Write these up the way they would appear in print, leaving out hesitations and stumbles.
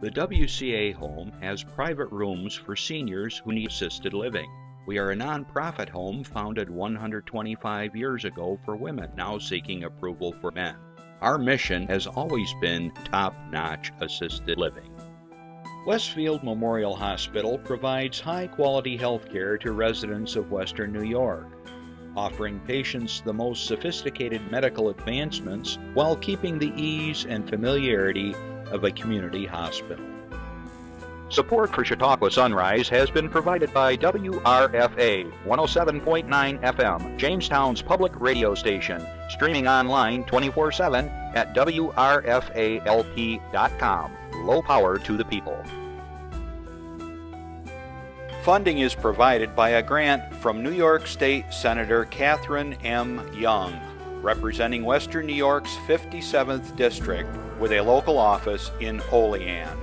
The WCA home has private rooms for seniors who need assisted living. We are a nonprofit home founded 125 years ago for women, now seeking approval for men. Our mission has always been top-notch assisted living. Westfield Memorial Hospital provides high-quality health care to residents of Western New York, offering patients the most sophisticated medical advancements while keeping the ease and familiarity of a community hospital. Support for Chautauqua Sunrise has been provided by WRFA 107.9 FM, Jamestown's public radio station, streaming online 24/7 at WRFALP.com. Low power to the people. Funding is provided by a grant from New York State Senator Catherine M. Young, representing Western New York's 57th District, with a local office in Olean.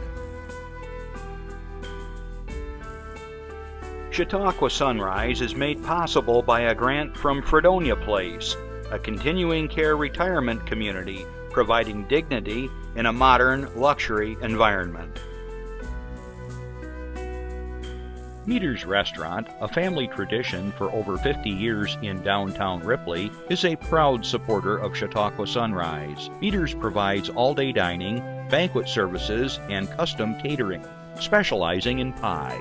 Chautauqua Sunrise is made possible by a grant from Fredonia Place, a continuing care retirement community providing dignity in a modern luxury environment. Meter's Restaurant, a family tradition for over 50 years in downtown Ripley, is a proud supporter of Chautauqua Sunrise. Meter's provides all-day dining, banquet services, and custom catering, specializing in pie.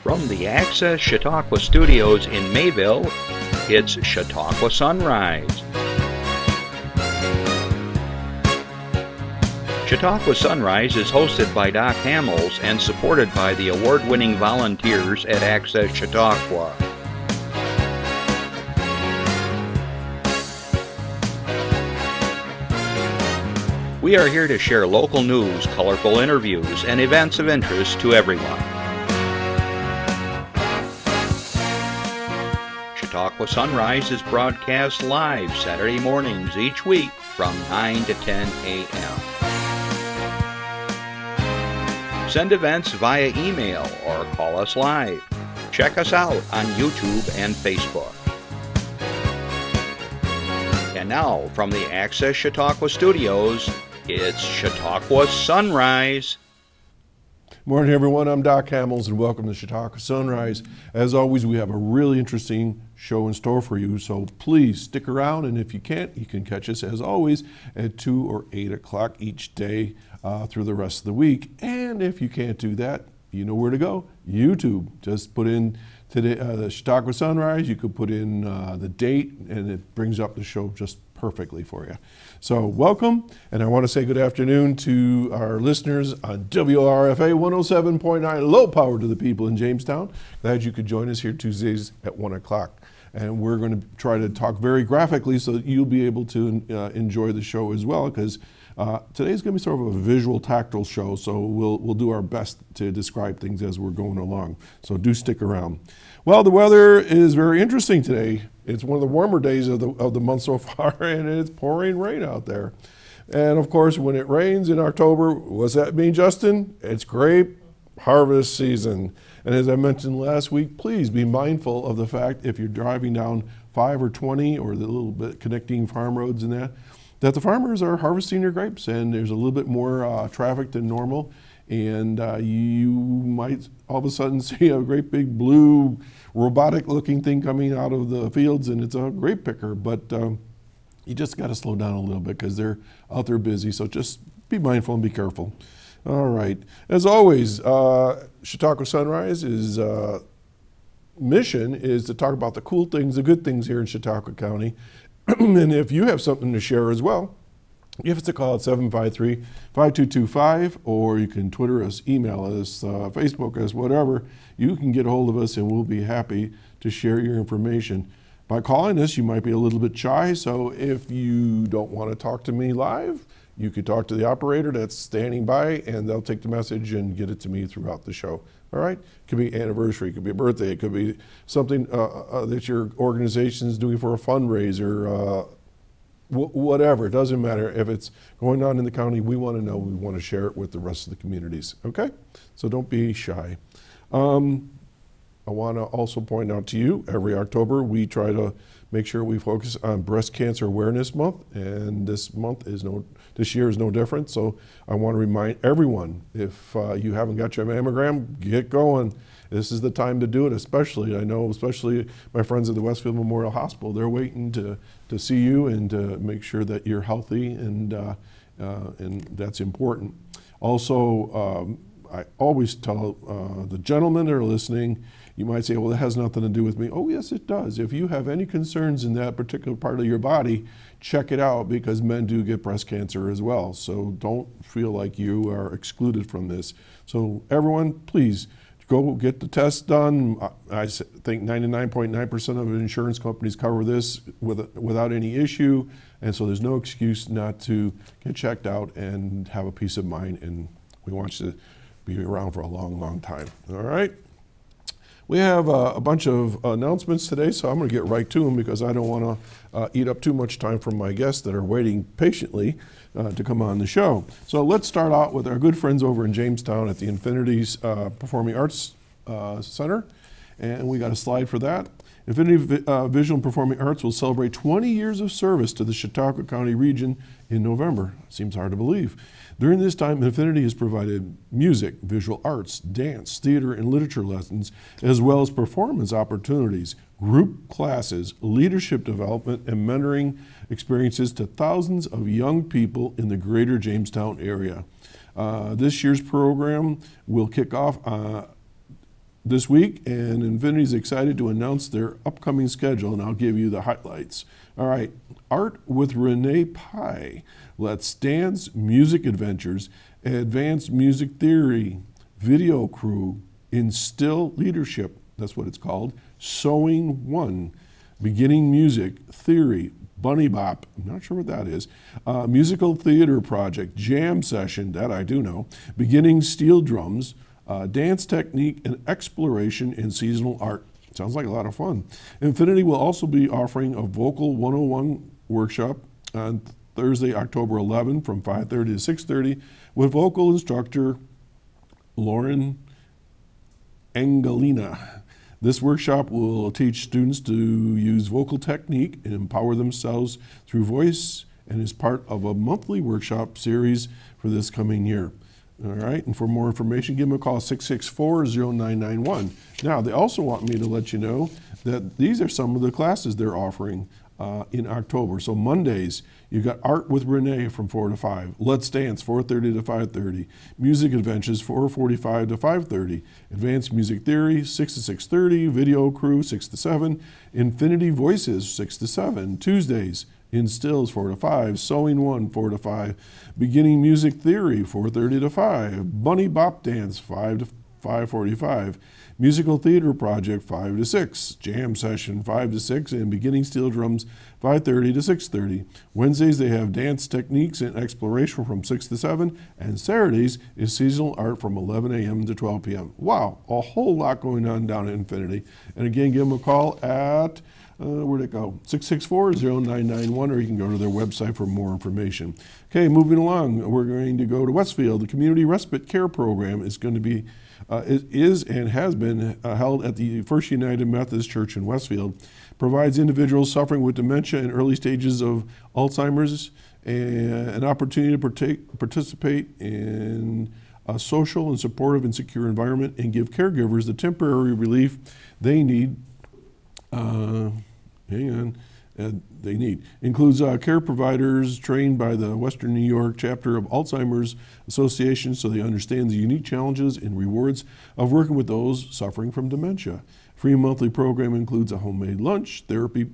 From the Access Chautauqua Studios in Mayville, it's Chautauqua Sunrise. Chautauqua Sunrise is hosted by Doc Hamels and supported by the award-winning volunteers at Access Chautauqua. We are here to share local news, colorful interviews, and events of interest to everyone. Chautauqua Sunrise is broadcast live Saturday mornings each week from 9 to 10 a.m. Send events via email or call us live. Check us out on YouTube and Facebook. And now, from the Access Chautauqua Studios, it's Chautauqua Sunrise. Morning, everyone. I'm Doc Hamels, and welcome to Chautauqua Sunrise. As always, we have a really interesting show in store for you, so please stick around, and if you can't, you can catch us, as always, at 2 or 8 o'clock each day through the rest of the week. And if you can't do that, you know where to go. YouTube. Just put in today the Chautauqua Sunrise. You could put in the date, and it brings up the show just perfectly for you. So welcome, and I want to say good afternoon to our listeners on WRFA 107.9, low power to the people in Jamestown. Glad you could join us here Tuesdays at 1 o'clock. And we're going to try to talk very graphically so that you'll be able to enjoy the show as well, because today's going to be sort of a visual, tactile show, so we'll do our best to describe things as we're going along. So do stick around. Well, the weather is very interesting today. It's one of the warmer days of the month so far, and it's pouring rain out there. And of course, when it rains in October, what's that mean, Justin? It's grape harvest season. And as I mentioned last week, please be mindful of the fact if you're driving down 5 or 20 or the little bit connecting farm roads and that the farmers are harvesting their grapes, and there's a little bit more traffic than normal. And you might all of a sudden see a great big blue robotic looking thing coming out of the fields, and it's a grape picker, but you just got to slow down a little bit because they're out there busy, so just be mindful and be careful. All right, as always, Chautauqua Sunrise is mission is to talk about the cool things, the good things here in Chautauqua County. And if you have something to share as well, give us a call at 753-5225, or you can Twitter us, email us, Facebook us, whatever. You can get a hold of us, and we'll be happy to share your information. By calling us, you might be a little bit shy, so if you don't want to talk to me live, you could talk to the operator that's standing by, and they'll take the message and get it to me throughout the show. All right? It could be anniversary, it could be a birthday, it could be something that your organization is doing for a fundraiser, whatever. It doesn't matter. If it's going on in the county, we want to know. We want to share it with the rest of the communities. Okay? So don't be shy. I want to also point out to you, every October we try to make sure we focus on Breast Cancer Awareness Month, and this year is no different. So I want to remind everyone, if you haven't got your mammogram, get going. This is the time to do it, especially my friends at the Westfield Memorial Hospital. They're waiting to see you and to make sure that you're healthy, and that's important. Also, I always tell the gentlemen that are listening, you might say, well, that has nothing to do with me. Oh, yes, it does. If you have any concerns in that particular part of your body, check it out, because men do get breast cancer as well. So don't feel like you are excluded from this. So everyone, please go get the test done. I think 99.9% of insurance companies cover this without any issue. And so there's no excuse not to get checked out and have a peace of mind. And we want you to be around for a long, long time. All right. We have a bunch of announcements today, so I'm going to get right to them because I don't want to eat up too much time from my guests that are waiting patiently to come on the show. So let's start out with our good friends over in Jamestown at the Infinity's Performing Arts Center, and we got a slide for that. Infinity Visual and Performing Arts will celebrate 20 years of service to the Chautauqua County region in November. Seems hard to believe. During this time, Infinity has provided music, visual arts, dance, theater, and literature lessons, as well as performance opportunities, group classes, leadership development, and mentoring experiences to thousands of young people in the greater Jamestown area. This year's program will kick off this week, and Infinity is excited to announce their upcoming schedule, and I'll give you the highlights. All right, Art with Renee Pye, Let's Dance, Music Adventures, Advanced Music Theory, Video Crew, Instill Leadership, that's what it's called, Sewing 1, Beginning Music, Theory, Bunny Bop, I'm not sure what that is, Musical Theater Project, Jam Session, that I do know, Beginning Steel Drums, Dance Technique and Exploration in Seasonal Art. Sounds like a lot of fun. Infinity will also be offering a Vocal 101 workshop on Thursday, October 11 from 5:30 to 6:30 with vocal instructor Lauren Angelina. This workshop will teach students to use vocal technique and empower themselves through voice, and is part of a monthly workshop series for this coming year. All right, and for more information, give them a call, 664-0991. Now, they also want me to let you know that these are some of the classes they're offering in October. So Mondays, you've got Art with Renee from 4 to 5, Let's Dance, 4:30 to 5:30, Music Adventures, 4:45 to 5:30, Advanced Music Theory, 6 to 6:30, Video Crew, 6 to 7, Infinity Voices, 6 to 7, Tuesdays, Instills, 4 to 5, Sewing 1, 4 to 5, Beginning Music Theory, 4:30 to 5, Bunny Bop Dance, 5 to 5:45, Musical Theater Project, 5 to 6, Jam Session, 5 to 6, and Beginning Steel Drums, 5:30 to 6:30. Wednesdays, they have Dance Techniques and Exploration from 6 to 7, and Saturdays is Seasonal Art from 11 a.m. to 12 p.m. Wow, a whole lot going on down at Infinity. And again, give them a call at where'd it go? 664-0991, or you can go to their website for more information. Okay, moving along, we're going to go to Westfield. The Community Respite Care Program is going to be, is and has been held at the First United Methodist Church in Westfield. Provides individuals suffering with dementia and early stages of Alzheimer's an opportunity to participate in a social and supportive and secure environment, and give caregivers the temporary relief they need. Includes care providers trained by the Western New York chapter of Alzheimer's Association, so they understand the unique challenges and rewards of working with those suffering from dementia. Free monthly program includes a homemade lunch, therapy,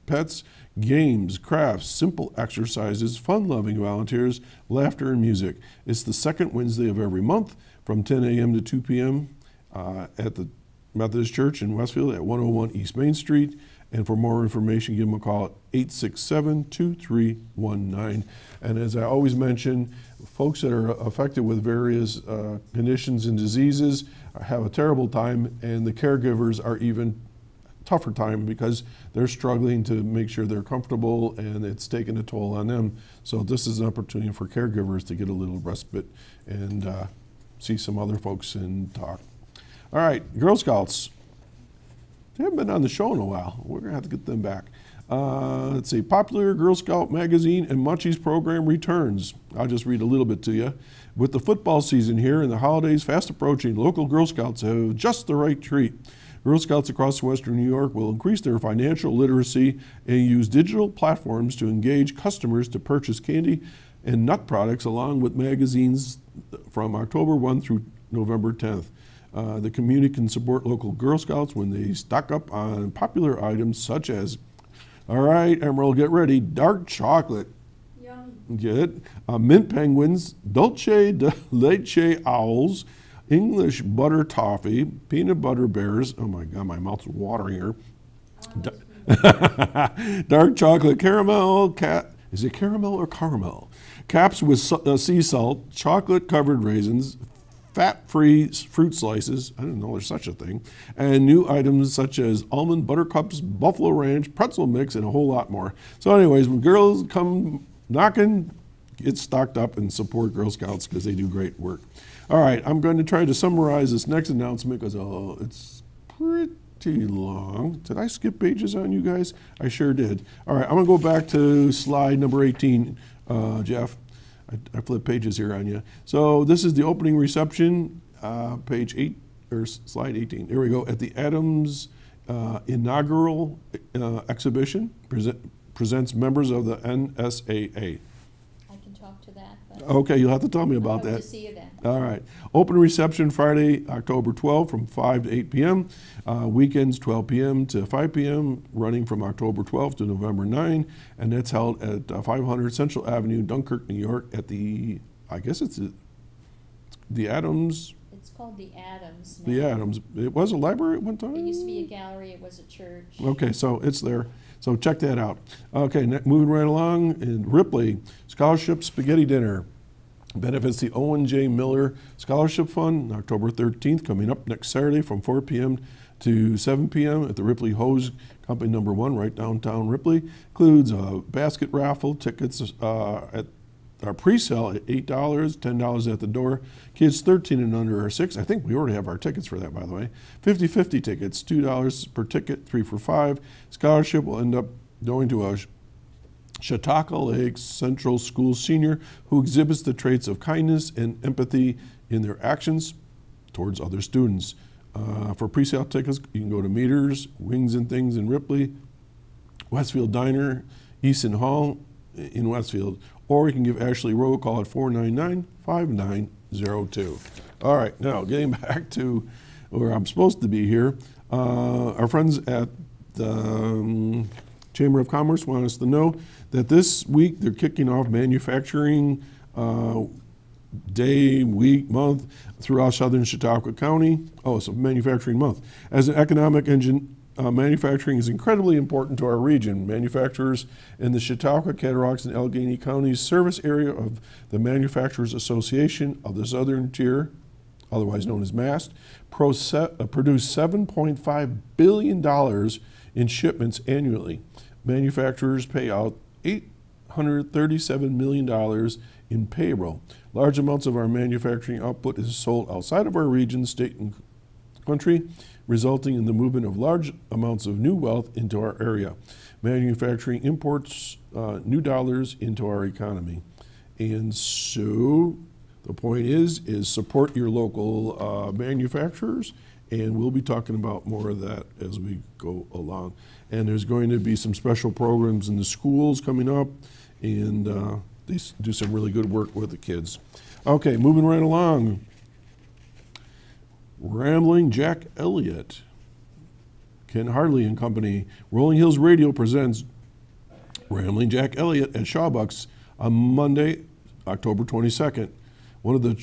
pets, games, crafts, simple exercises, fun-loving volunteers, laughter, and music. It's the second Wednesday of every month from 10 a.m. to 2 p.m. At the Methodist Church in Westfield at 101 East Main Street. And for more information, give them a call at 867-2319. And as I always mention, folks that are affected with various conditions and diseases have a terrible time, and the caregivers are even tougher time because they're struggling to make sure they're comfortable, and it's taking a toll on them. So this is an opportunity for caregivers to get a little respite and see some other folks and talk. All right, Girl Scouts. They haven't been on the show in a while. We're going to have to get them back. Let's see. Popular Girl Scout magazine and Munchies program returns. I'll just read a little bit to you. With the football season here and the holidays fast approaching, local Girl Scouts have just the right treat. Girl Scouts across western New York will increase their financial literacy and use digital platforms to engage customers to purchase candy and nut products along with magazines from October 1 through November 10th. The community can support local Girl Scouts when they stock up on popular items such as, all right, Emerald, get ready, dark chocolate. Yum. Get it? Mint penguins, dulce de leche owls, English butter toffee, peanut butter bears. Oh my God, my mouth's watering here. Dark chocolate caramel, is it caramel or caramel? Caps with sea salt, chocolate-covered raisins, fat-free fruit slices, I didn't know there's such a thing, and new items such as almond butter cups, buffalo ranch, pretzel mix, and a whole lot more. So anyways, when girls come knocking, get stocked up and support Girl Scouts because they do great work. All right, I'm going to try to summarize this next announcement because it's pretty long. Did I skip pages on you guys? I sure did. All right, I'm going to go back to slide number 18, Jeff. I flipped pages here on you. So this is the opening reception, page 8, or slide 18. Here we go. At the Adams inaugural exhibition, presents members of the NSAA. I can talk to that. But Okay, you'll have to tell me I about hope that. to see you then. All right. Open reception Friday, October 12th from 5 to 8 p.m. Weekends 12 p.m. to 5 p.m. running from October 12th to November 9. And that's held at 500 Central Avenue, Dunkirk, New York at the, I guess it's the Adams. It's called the Adams now. The Adams. It was a library at one time? It used to be a gallery. It was a church. Okay, so it's there. So check that out. Okay, moving right along, in Ripley, Scholarship Spaghetti Dinner. Benefits the Owen J. Miller Scholarship Fund, October 13th, coming up next Saturday from 4 p.m. to 7 p.m. at the Ripley Hose Company number 1, right downtown Ripley. Includes a basket raffle, tickets at our pre-sale at $8, $10 at the door. Kids 13 and under are 6. I think we already have our tickets for that, by the way. 50-50 tickets, $2 per ticket, 3 for $5. Scholarship will end up going to a Chautauqua Lake Central School senior who exhibits the traits of kindness and empathy in their actions towards other students. For pre-sale tickets, you can go to Meters, Wings and Things in Ripley, Westfield Diner, Easton Hall in Westfield, or you can give Ashley Rowe a call at 499-5902. All right, now getting back to where I'm supposed to be here, our friends at the Chamber of Commerce want us to know that this week they're kicking off manufacturing day, week, month throughout southern Chautauqua County. Oh, it's a manufacturing month. As an economic engine, manufacturing is incredibly important to our region. Manufacturers in the Chautauqua, Catarocts, and Allegheny Counties service area of the Manufacturers Association of the Southern Tier, otherwise known as MAST, produce $7.5 billion in shipments annually. Manufacturers pay out $837 million in payroll. Large amounts of our manufacturing output is sold outside of our region, state, and country, resulting in the movement of large amounts of new wealth into our area. Manufacturing imports new dollars into our economy. And so the point is support your local manufacturers, and we'll be talking about more of that as we go along. And there's going to be some special programs in the schools coming up, and they do some really good work with the kids. Okay, moving right along. Rambling Jack Elliott. Ken Harley and Company. Rolling Hills Radio presents Rambling Jack Elliott at Shawbucks on Monday, October 22nd. One of the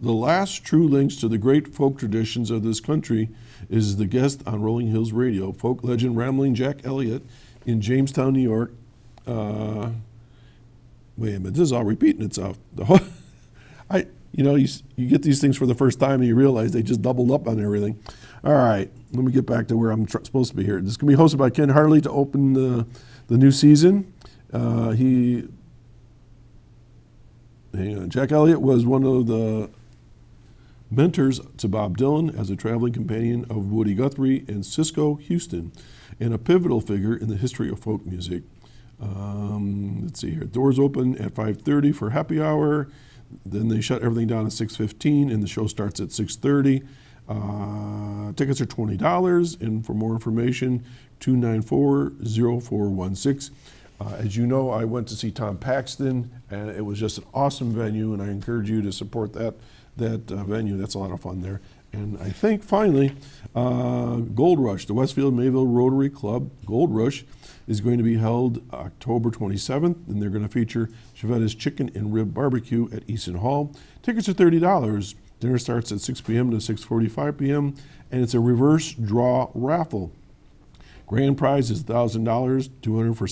last true links to the great folk traditions of this country is the guest on Rolling Hills Radio, folk legend Rambling Jack Elliott in Jamestown, New York. Wait a minute, this is all repeating itself. You get these things for the first time and you realize they just doubled up on everything. All right, let me get back to where I'm supposed to be here. This is going to be hosted by Ken Harley to open the new season. Jack Elliott was one of the Mentors to Bob Dylan as a traveling companion of Woody Guthrie and Cisco Houston, and a pivotal figure in the history of folk music. Let's see here. Doors open at 5:30 for happy hour. Then they shut everything down at 6:15, and the show starts at 6:30. Tickets are $20, and for more information, 294-0416. As you know, I went to see Tom Paxton, and it was just an awesome venue, and I encourage you to support that venue. That's a lot of fun there. And I think finally, Gold Rush, the Westfield Mayville Rotary Club Gold Rush, is going to be held October 27th, and they're going to feature Chevette's Chicken and Rib Barbecue at Easton Hall. Tickets are $30. Dinner starts at 6 p.m. to 6:45 p.m., and it's a reverse draw raffle. Grand prize is $1,000, $200 for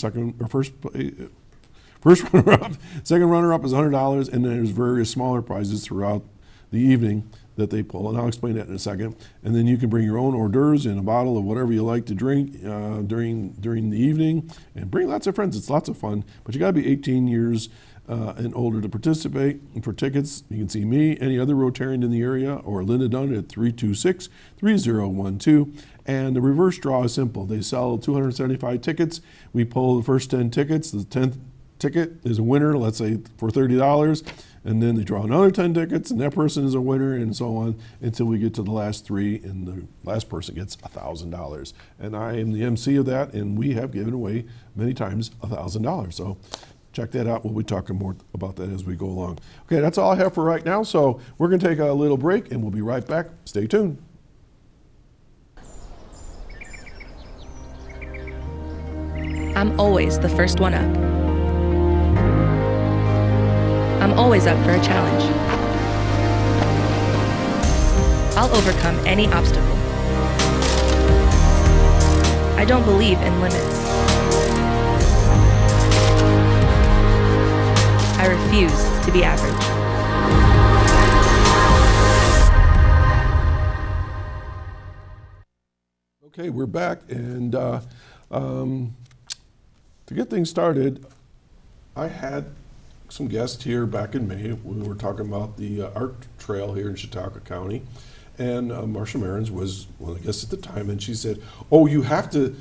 first runner-up. Second runner-up is $100, and then there's various smaller prizes throughout the evening that they pull, and I'll explain that in a second. And then you can bring your own hors d'oeuvres and a bottle of whatever you like to drink during the evening, and bring lots of friends. It's lots of fun, but you got to be 18 years and older to participate. And for tickets, you can see me, any other Rotarian in the area, or Linda Dunn at 326-3012. And the reverse draw is simple. They sell 275 tickets. We pull the first 10 tickets. The 10th ticket is a winner, let's say for $30, and then they draw another 10 tickets, and that person is a winner, and so on until we get to the last three, and the last person gets $1,000. And I am the MC of that, and we have given away many times $1,000. So check that out. We'll be talking more about that as we go along. Okay, that's all I have for right now. So we're going to take a little break, and we'll be right back. Stay tuned. I'm always the first one up. I'm always up for a challenge. I'll overcome any obstacle. I don't believe in limits. I refuse to be average. Okay, we're back, and to get things started, I had some guests here back in May. We were talking about the art trail here in Chautauqua County, and Marcia Merrins was one of the guests at the time, and she said, "Oh, we have to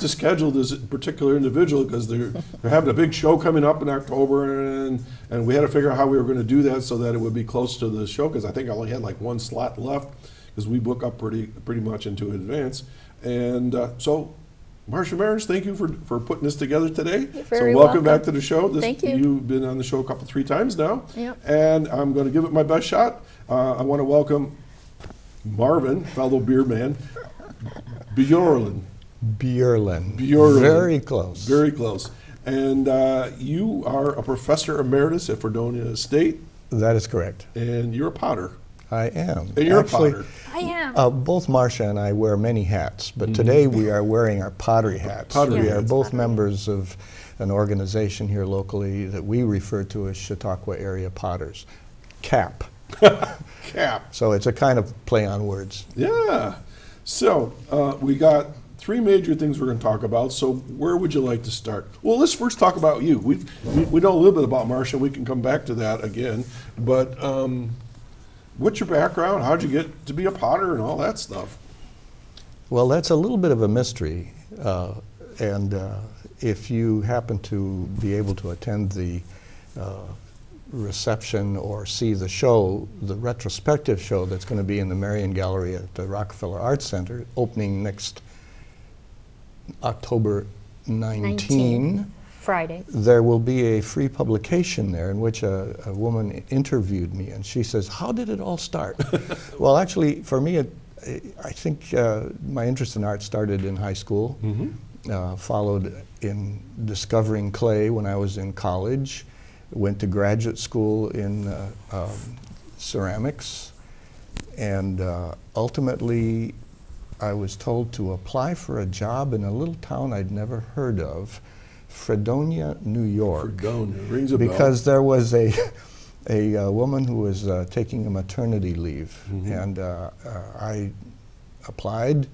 schedule this particular individual because they're having a big show coming up in October, and we had to figure out how we were going to do that so that it would be close to the show, because I think I only had like one slot left because we book up pretty much into advance, and so." Marcia Merrins, thank you for putting this together today. You're very welcome back to the show. Thank you. You've been on the show three times now. Yep. And I'm going to give it my best shot. I want to welcome Marvin, fellow beer man, Bjurlin. Bjurlin. Very close. Very close. And you are a professor emeritus at Fredonia State. That is correct. And you're a potter. I am. And you're actually a potter. I am. Both Marcia and I wear many hats, but today we are wearing our pottery hats. We are both members of an organization here locally that we refer to as Chautauqua Area Potters. CAP. CAP. So it's a kind of play on words. Yeah. So we got three major things we're going to talk about. So where would you like to start? Well, let's first talk about you. We know a little bit about Marcia. We can come back to that again. But what's your background? How'd you get to be a potter and all that stuff? Well, that's a little bit of a mystery. And if you happen to be able to attend the reception or see the show, the retrospective show that's going to be in the Marion Gallery at the Rockefeller Arts Center, opening next October 19. Friday. There will be a free publication there in which a woman interviewed me, and she says, "How did it all start?" Well, actually, for me, I think my interest in art started in high school, followed in discovering clay when I was in college, went to graduate school in ceramics, and ultimately I was told to apply for a job in a little town I'd never heard of, Fredonia, New York. Fredonia, rings a bell. Because there was a woman who was taking a maternity leave, and I applied,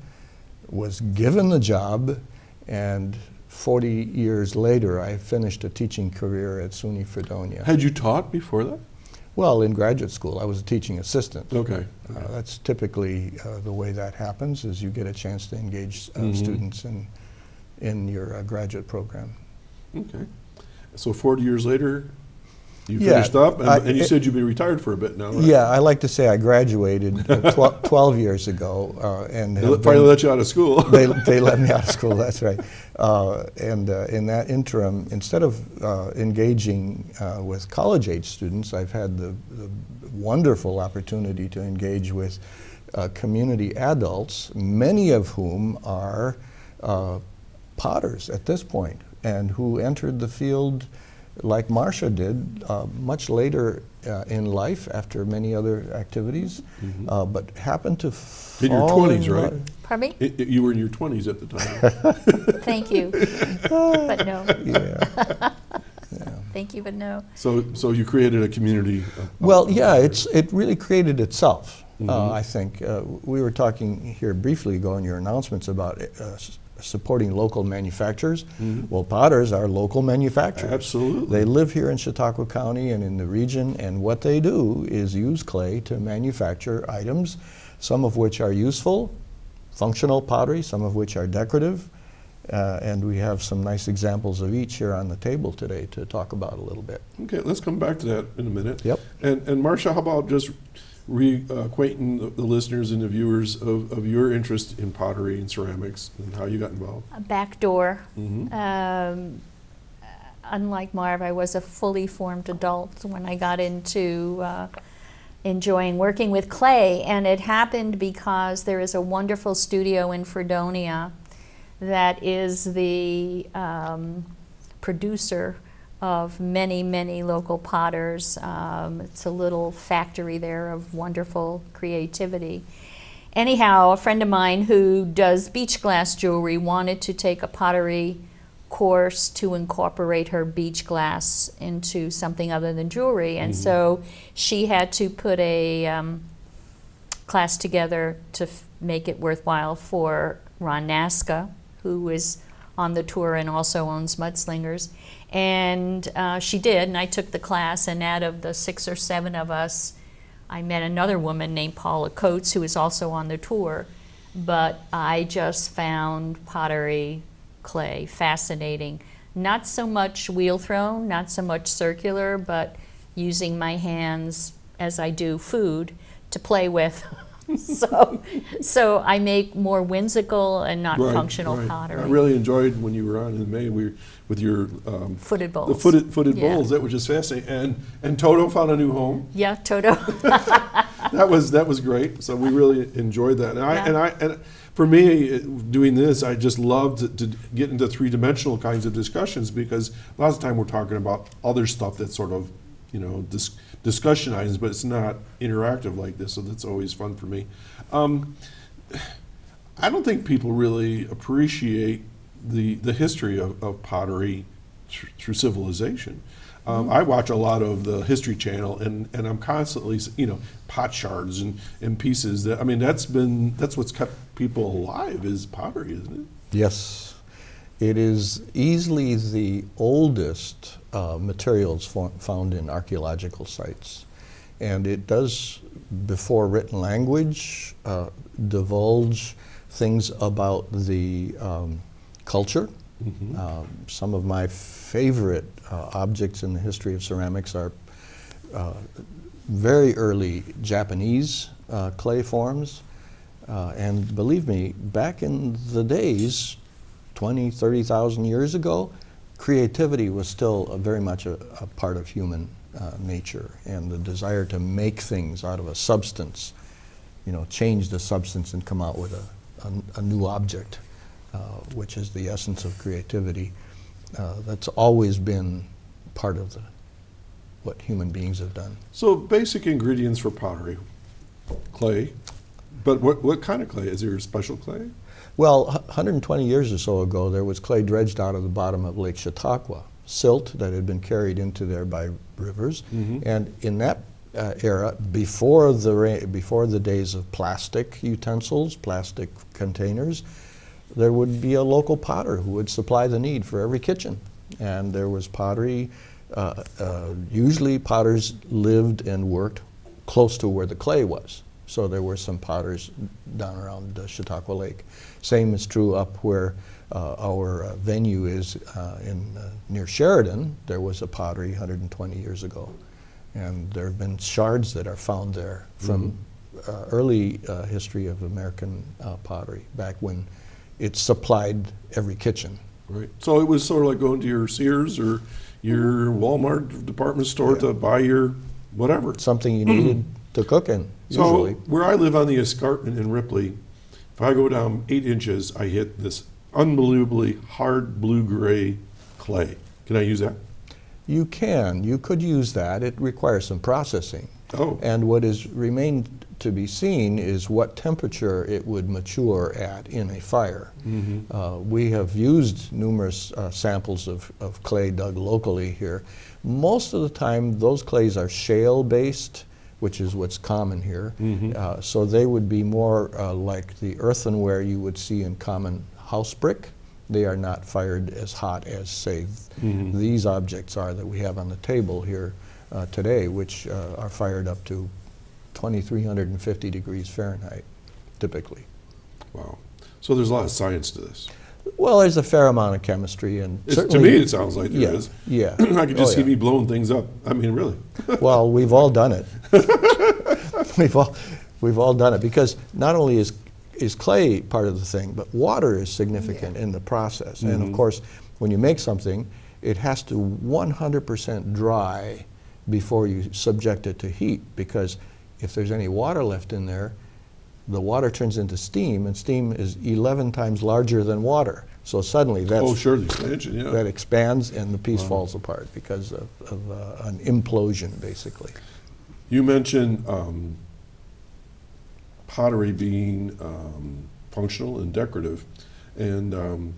was given the job, and 40 years later I finished a teaching career at SUNY Fredonia. Had you taught before that? Well, in graduate school, I was a teaching assistant. Okay. That's typically the way that happens, is you get a chance to engage students in your graduate program. Okay. So 40 years later, you Yeah, finished up, and you said you'd be retired for a bit now, right? Yeah, I like to say I graduated 12 years ago, and They finally let you out of school. they let me out of school. That's right. And in that interim, instead of engaging with college-age students, I've had the wonderful opportunity to engage with community adults, many of whom are potters at this point, and who entered the field like Marcia did, much later in life after many other activities, but happened to In your fall 20s, in right? love. Pardon me? You were in your 20s at the time. Thank you. But no. Yeah. Thank you, but no. So you created a community. Well, yeah, it really created itself, I think. We were talking here briefly ago in your announcements about supporting local manufacturers. Well, potters are local manufacturers. Absolutely. They live here in Chautauqua County and in the region, and what they do is use clay to manufacture items, some of which are useful, functional pottery, some of which are decorative, and we have some nice examples of each here on the table today to talk about a little bit. Okay, let's come back to that in a minute. Yep. And Marcia, how about just reacquainting the listeners and the viewers of your interest in pottery and ceramics and how you got involved? A back door. Unlike Marv, I was a fully formed adult when I got into enjoying working with clay, and it happened because there is a wonderful studio in Fredonia that is the producer of many, many local potters. It's a little factory there of wonderful creativity. Anyhow, a friend of mine who does beach glass jewelry wanted to take a pottery course to incorporate her beach glass into something other than jewelry, and so she had to put a class together to make it worthwhile for Ron Nasca, who is on the tour and also owns Mudslingers. And she did, and I took the class, and out of the 6 or 7 of us, I met another woman named Paula Coates, who is also on the tour. But I just found pottery, clay, fascinating. Not so much wheel thrown, not so much circular, but using my hands as I do food to play with. So I make more whimsical and not functional pottery. I really enjoyed when you were on in May with your footed bowls. The footed bowls. That was just fascinating. And Toto found a new home. Yeah, Toto. That was great. So we really enjoyed that. And for me, doing this, I just loved to get into 3-dimensional kinds of discussions, because a lot of the time we're talking about other stuff that's sort of, discussion items, but it's not interactive like this, so that's always fun for me. I don't think people really appreciate the history of pottery through civilization. I watch a lot of the History Channel, and I'm constantly, pot shards and pieces. That's what's kept people alive, is pottery, isn't it? Yes. It is easily the oldest materials found in archaeological sites. And it does, before written language, divulge things about the culture. Some of my favorite objects in the history of ceramics are very early Japanese clay forms. And believe me, back in the days, 20, 30,000 years ago, creativity was still very much a part of human nature, and the desire to make things out of a substance, change the substance and come out with a new object, which is the essence of creativity. That's always been part of what human beings have done. So basic ingredients for pottery: clay. But what kind of clay? Is there a special clay? Well, 120 years or so ago, there was clay dredged out of the bottom of Lake Chautauqua, silt that had been carried into there by rivers. And in that era, before the days of plastic utensils, plastic containers, there would be a local potter who would supply the need for every kitchen. And there was pottery Usually potters lived and worked close to where the clay was. So there were some potters down around Chautauqua Lake. Same is true up where our venue is near Sheridan. There was a pottery 120 years ago. And there have been shards that are found there from early history of American pottery, back when it supplied every kitchen. Right. So it was sort of like going to your Sears or your Walmart department store to buy your whatever. Something you needed to cook in, usually. So where I live on the escarpment in Ripley, if I go down 8 inches, I hit this unbelievably hard blue-gray clay. Can I use that? You can. You could use that. It requires some processing. Oh. And what is remained to be seen is what temperature it would mature at in a fire. We have used numerous samples of clay dug locally here. Most of the time, those clays are shale-based, which is what's common here. So they would be more like the earthenware you would see in common house brick. They are not fired as hot as, say, these objects are that we have on the table here today, which are fired up to 2,350 degrees Fahrenheit, typically. Wow. So there's a lot of science to this. Well, there's a fair amount of chemistry, and To me, it sounds like there is. Yeah. I could just see me blowing things up. I mean, really. Well, we've all done it. we've all done it, because not only is clay part of the thing, but water is significant in the process. And of course, when you make something, it has to 100% dry before you subject it to heat, because if there's any water left in there, the water turns into steam, and steam is 11 times larger than water. So suddenly that's, the expansion, yeah. that expands, and the piece falls apart because of an implosion, basically. You mentioned pottery being functional and decorative, and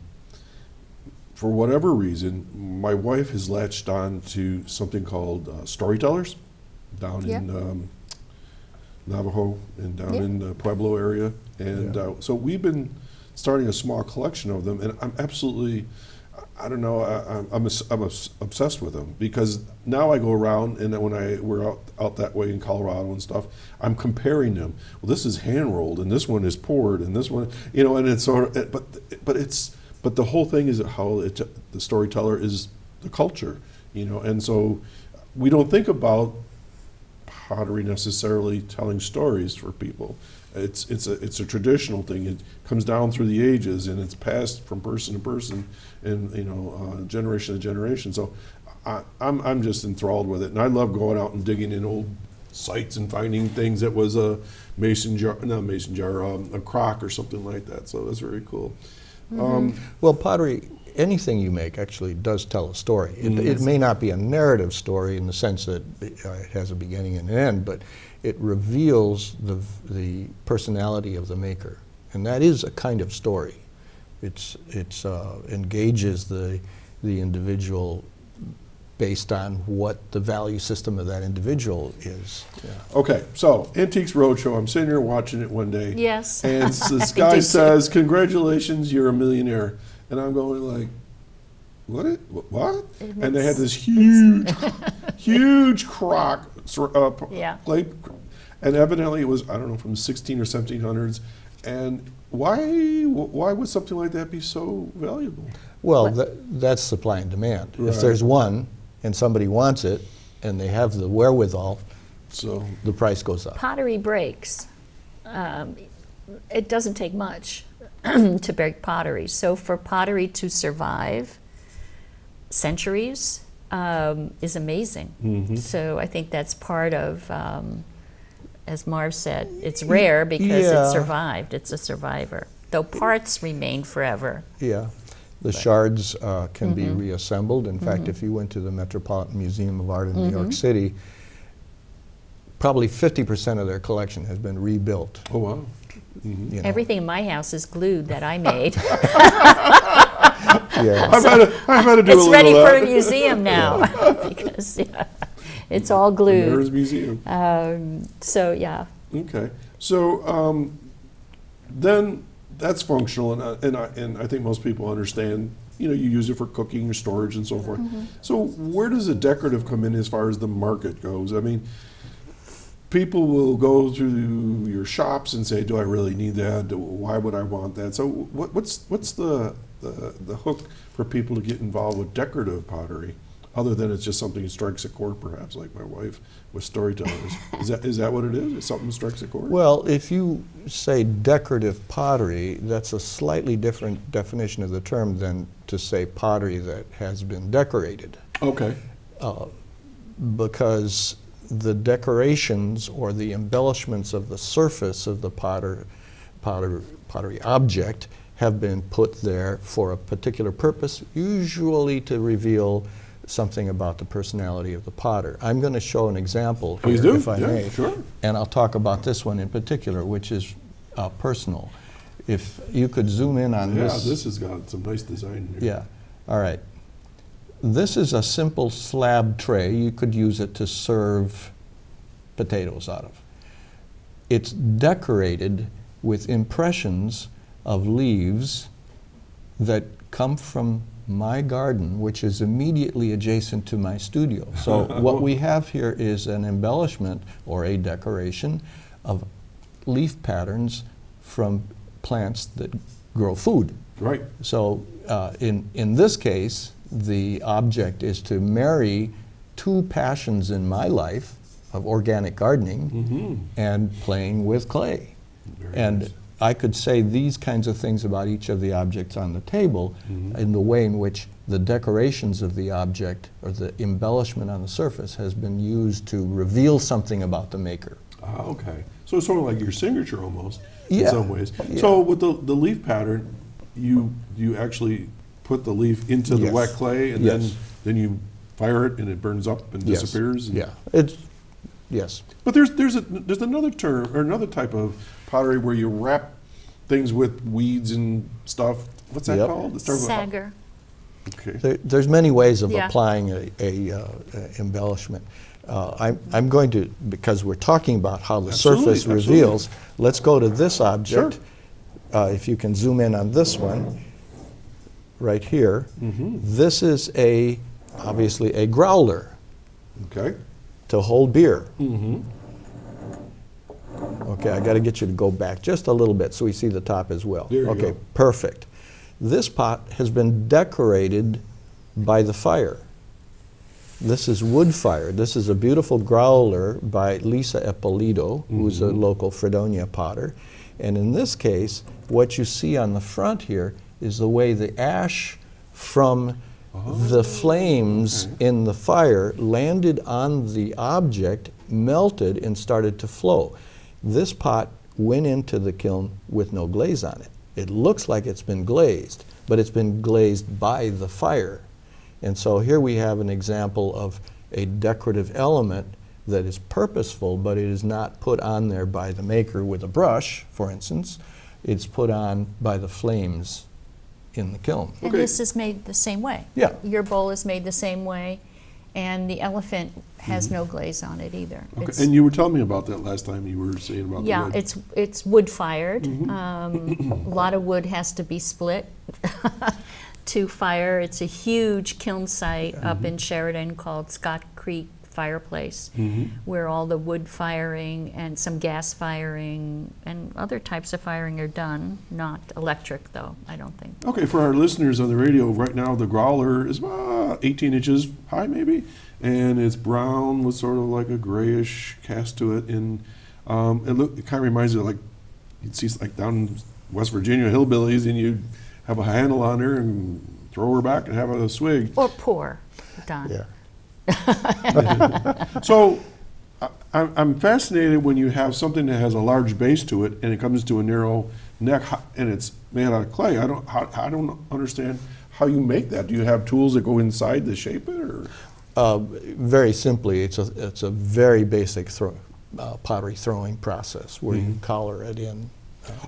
for whatever reason, my wife has latched on to something called storytellers down in Navajo and down in the Pueblo area, and so we've been starting a small collection of them, and I'm absolutely, I don't know, I'm obsessed with them, because now I go around, and when we're out that way in Colorado and stuff, I'm comparing them. Well, this is hand rolled, and this one is poured, and this one, you know, and it's sort of, but the whole thing is how the storyteller is the culture, you know, and so we don't think about pottery necessarily telling stories for people. It's a traditional thing. It comes down through the ages, and it's passed from person to person, and generation to generation. So I'm just enthralled with it, and I love going out and digging in old sites and finding things that was a a crock or something like that. So that's very cool. Well, pottery, anything you make actually does tell a story. It may not be a narrative story in the sense that it has a beginning and an end, but it reveals the personality of the maker, and that is a kind of story. It engages the individual based on what the value system of that individual is. Yeah. Okay, so Antiques Roadshow, I'm sitting here watching it one day. Yes. And this guy says, "Congratulations, you're a millionaire." And I'm going like, what? And they had this huge, huge crock, plate, and evidently it was, I don't know, from the 16 or 1700s. And why would something like that be so valuable? Well, that's supply and demand. Right. If there's one and somebody wants it and they have the wherewithal, so the price goes up. Pottery breaks. It doesn't take much to break pottery. So for pottery to survive centuries is amazing. So I think that's part of, as Marv said, it's rare because it survived. It's a survivor. Though parts remain forever. Yeah. The shards can be reassembled. In fact, if you went to the Metropolitan Museum of Art in New York City, probably 50% of their collection has been rebuilt. Oh, wow. You know. Everything in my house is glued that I made. I've had to do it's ready for a museum now because it's all glued. Merrins Museum. So yeah. Okay. So then that's functional, and I think most people understand you use it for cooking or storage and so forth. So where does the decorative come in as far as the market goes? I mean, people will go through your shops and say, do I really need that? Why would I want that? So what's the hook for people to get involved with decorative pottery, other than it's just something that strikes a chord, perhaps, like my wife with storytellers? Is that what it is? Is something that strikes a chord? Well, if you say decorative pottery, that's a slightly different definition of the term than to say pottery that has been decorated. Okay. Because the decorations or the embellishments of the surface of the pottery object have been put there for a particular purpose, usually to reveal something about the personality of the potter. I'm going to show an example here, Please do. if I may. Sure. And I'll talk about this one in particular, which is personal. If you could zoom in on this. Yeah, this has got some nice design here. Yeah. All right. This is a simple slab tray. You could use it to serve potatoes out of. It's decorated with impressions of leaves that come from my garden, which is immediately adjacent to my studio. So what we have here is an embellishment or a decoration of leaf patterns from plants that grow food. Right. So in this case, the object is to marry two passions in my life of organic gardening and playing with clay. Very and nice. I could say these kinds of things about each of the objects on the table in the way in which the decorations of the object or the embellishment on the surface has been used to reveal something about the maker. Ah, okay. So it's sort of like your signature almost in Yeah. some ways. Yeah. So with the leaf pattern, you actually put the leaf into the Yes. wet clay, and Yes. then you fire it and it burns up and Yes. disappears. And Yeah. Yes. But there's another term or another type of pottery where you wrap things with weeds and stuff. What's that Yep. called? It starts with- Sagger. Okay. There's many ways of Yeah. applying a embellishment. I'm going to, because we're talking about how the Absolutely, surface absolutely. reveals, let's go to this object. If you can zoom in on this one, right here. This is obviously a growler Okay. to hold beer. Okay, I got to get you to go back just a little bit so we see the top as well. There you Okay, go. perfect. This pot has been decorated by the fire. This is wood fire. This is a beautiful growler by Lisa Eppolito, who's a local Fredonia potter. And in this case, what you see on the front here is the way the ash from the flames in the fire landed on the object, melted, and started to flow. This pot went into the kiln with no glaze on it. It looks like it's been glazed, but it's been glazed by the fire. And so here we have an example of a decorative element that is purposeful, but it is not put on there by the maker with a brush, for instance. It's put on by the flames in the kiln. And Okay. this is made the same way. Yeah. Your bowl is made the same way, and the elephant has no glaze on it either. Okay. It's- And you were telling me about that last time. You were saying about yeah, the wood. it's wood fired. A lot of wood has to be split to fire. It's a huge kiln site up in Sheridan called Scott Creek Fireplace, where all the wood firing and some gas firing and other types of firing are done. Not electric, though, I don't think. Okay, for our listeners on the radio, right now the growler is about 18 inches high maybe, and it's brown with sort of like a grayish cast to it, and it kind of reminds you of like, you'd see like down in West Virginia hillbillies, and you'd have a handle on her and throw her back and have a swig. Or pour, Don. Yeah. So I'm fascinated when you have something that has a large base to it and it comes to a narrow neck and it's made out of clay. I don't understand how you make that. Do you have tools that go inside to shape it, or? Very simply, it's a very basic pottery throwing process where you collar it in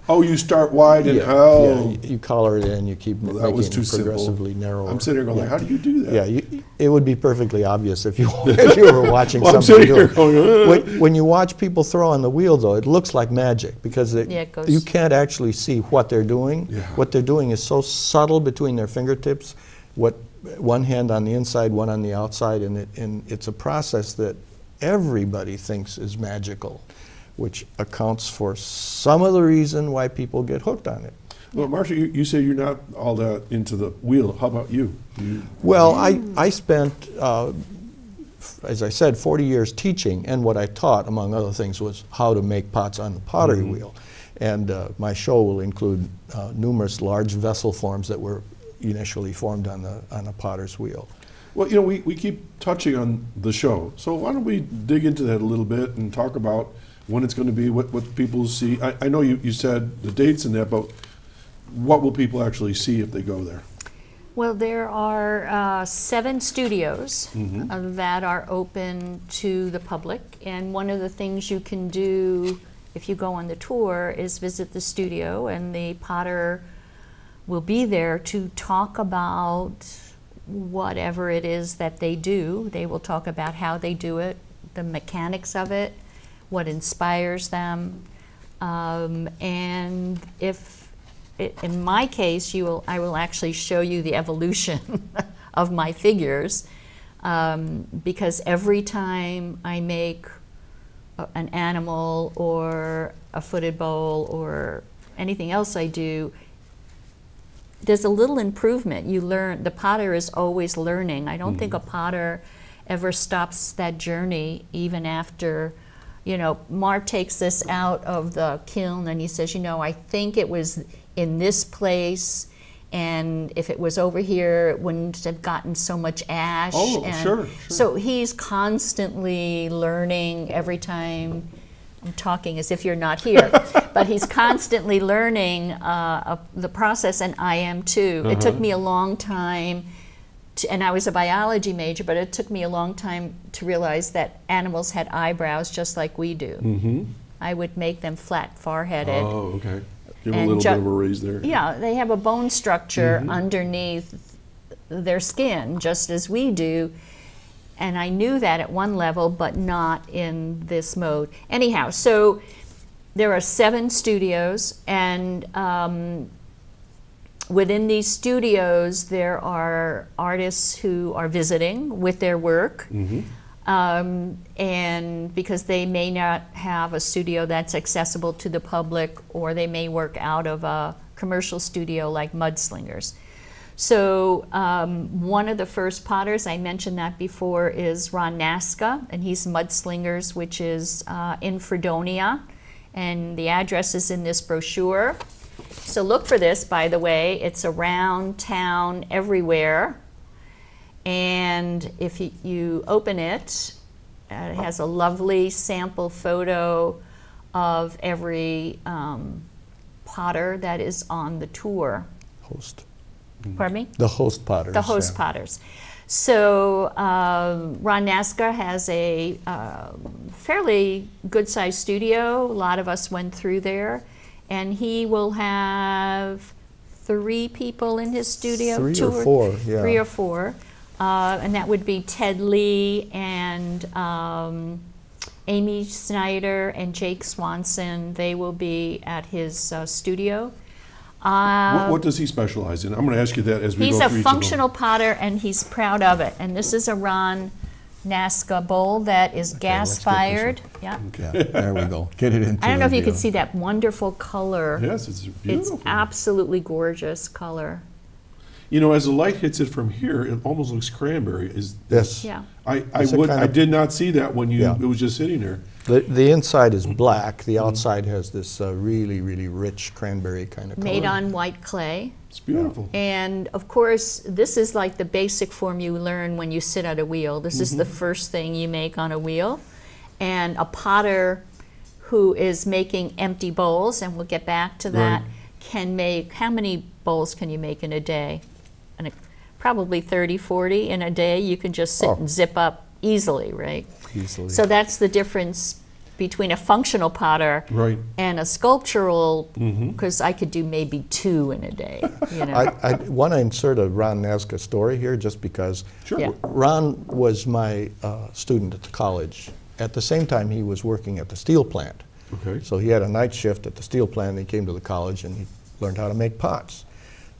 Oh, you start wide and you color it in, you keep that was too progressively simple. narrower. I'm sitting here going, how do you do that? Yeah, it would be perfectly obvious if you if you were watching Well, I'm somebody sitting here do it. going, When you watch people throw on the wheel, though, it looks like magic because it goes. you can't actually see what they're doing. Yeah. What they're doing is so subtle between their fingertips. One hand on the inside, one on the outside, and it's a process that everybody thinks is magical, which accounts for some of the reason why people get hooked on it. Well, Marcia, you say you're not all that into the wheel. How about you? Well, I spent, as I said, 40 years teaching, and what I taught, among other things, was how to make pots on the pottery wheel. And my show will include numerous large vessel forms that were initially formed on a potter's wheel. Well, you know, we keep touching on the show, so why don't we dig into that a little bit and talk about when it's going to be, what people see. I know you said the dates and that, but what will people actually see if they go there? Well, there are 7 studios that are open to the public, and one of the things you can do if you go on the tour is visit the studio, and the potter will be there to talk about whatever it is that they do. They will talk about how they do it, the mechanics of it, what inspires them, and in my case, I will actually show you the evolution of my figures, because every time I make an animal or a footed bowl or anything else I do, there's a little improvement. You learn, the potter is always learning. I don't think a potter ever stops that journey even after, you know, Marv takes this out of the kiln and he says, you know, I think it was in this place, and if it was over here, it wouldn't have gotten so much ash. Oh, and sure. So he's constantly learning every time. I'm talking as if you're not here, but he's constantly learning the process, and I am too. It took me a long time, and I was a biology major, but it took me a long time to realize that animals had eyebrows just like we do. I would make them flat, far-headed. Oh, okay. Give them a little bit of a raise there. Yeah, they have a bone structure underneath their skin, just as we do. And I knew that at one level, but not in this mode. Anyhow, so there are 7 studios, and within these studios, there are artists who are visiting with their work. And because they may not have a studio that's accessible to the public, or they may work out of a commercial studio like Mudslingers. So one of the first potters, I mentioned that before, is Ron Nasca, and he's Mudslingers, which is in Fredonia, and the address is in this brochure. So look for this, by the way. It's around town everywhere. And if you open it, it has a lovely sample photo of every potter that is on the tour. Host. Pardon me? The host potters. The host potters. So Ron Nasca has a fairly good-sized studio. A lot of us went through there. And he will have 3 people in his studio. 3 or 4, yeah. 3 or 4. And that would be Ted Lee and Amy Snyder and Jake Swanson. They will be at his studio. What does he specialize in? I'm going to ask you that as we go through each of them. He's a functional potter, and he's proud of it. And this is a Ron Nasca bowl that is gas-fired. Yeah. Okay, there we go. Get it into I don't know if you the, can see that wonderful color. Yes, it's beautiful. It's absolutely gorgeous color. You know, as the light hits it from here, it almost looks cranberry. Yes. Yeah. I did not see that when it was just sitting there. The inside is black. The outside has this really, really rich cranberry kind of color. Made on white clay. It's beautiful. And of course, this is like the basic form you learn when you sit at a wheel. This is the first thing you make on a wheel. And a potter who is making empty bowls, and we'll get back to that, can make, how many bowls can you make in a day? And probably 30, 40 in a day. You can just sit and zip up easily, right? Easily. So that's the difference between a functional potter Right. and a sculptural, because I could do maybe 2 in a day. You know. I want to insert a Ron Nazca story here just because Sure. Yeah. Ron was my student at the college. At the same time, he was working at the steel plant. Okay. So he had a night shift at the steel plant, and he came to the college and he learned how to make pots.